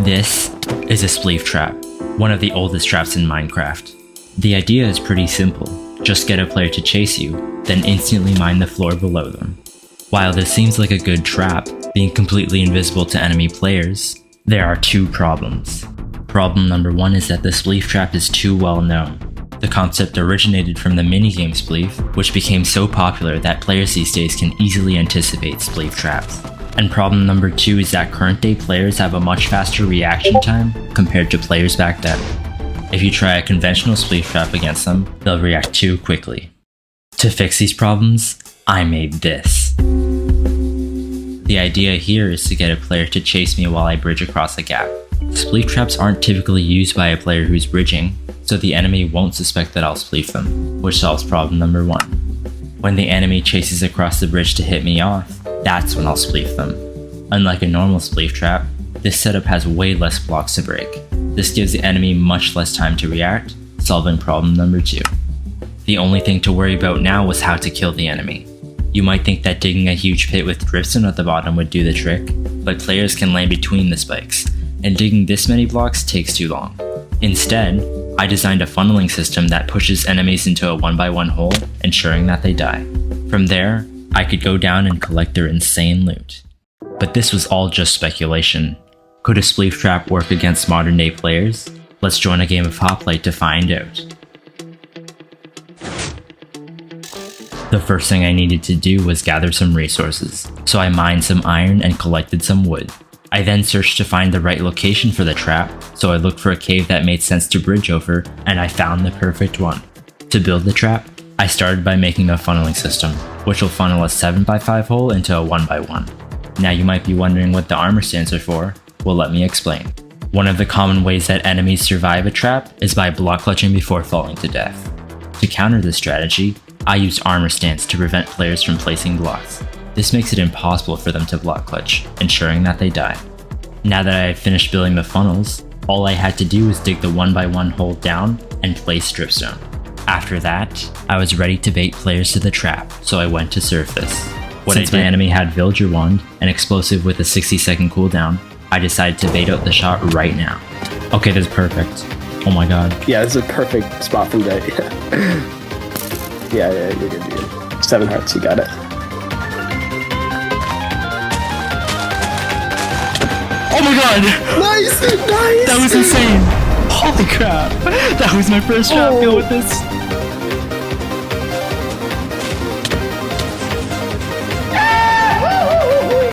This is a spleef trap, one of the oldest traps in Minecraft. The idea is pretty simple. Just get a player to chase you, then instantly mine the floor below them. While this seems like a good trap, being completely invisible to enemy players, there are two problems. Problem number one is that the spleef trap is too well known. The concept originated from the minigame spleef, which became so popular that players these days can easily anticipate spleef traps. And problem number two is that current day players have a much faster reaction time compared to players back then. If you try a conventional spleef trap against them, they'll react too quickly. To fix these problems, I made this. The idea here is to get a player to chase me while I bridge across a gap. Spleef traps aren't typically used by a player who's bridging, so the enemy won't suspect that I'll spleef them, which solves problem number one. When the enemy chases across the bridge to hit me off, that's when I'll spleef them. Unlike a normal spleef trap, this setup has way less blocks to break. This gives the enemy much less time to react, solving problem number two. The only thing to worry about now was how to kill the enemy. You might think that digging a huge pit with dripstone at the bottom would do the trick, but players can land between the spikes, and digging this many blocks takes too long. Instead, I designed a funneling system that pushes enemies into a 1x1 hole, ensuring that they die. From there, I could go down and collect their insane loot. But this was all just speculation. Could a spleef trap work against modern day players? Let's join a game of Hoplite to find out. The first thing I needed to do was gather some resources, so I mined some iron and collected some wood. I then searched to find the right location for the trap, so I looked for a cave that made sense to bridge over, and I found the perfect one. To build the trap, I started by making a funneling system, which will funnel a 7x5 hole into a 1x1. Now you might be wondering what the armor stands are for. Well, let me explain. One of the common ways that enemies survive a trap is by block clutching before falling to death. To counter this strategy, I used armor stands to prevent players from placing blocks. This makes it impossible for them to block clutch, ensuring that they die. Now that I had finished building the funnels, all I had to do was dig the 1x1 hole down and place dripstone. After that, I was ready to bait players to the trap, so I went to surface. Since my enemy had Villager Wand, an explosive with a 60-second cooldown, I decided to bait out the shot right now. Okay, this is perfect. Oh my god. Yeah, this is a perfect spot for that. Yeah, you're good. 7 hearts, you got it. Oh my god! Nice! That was insane! Holy crap! That was my first trap kill with this.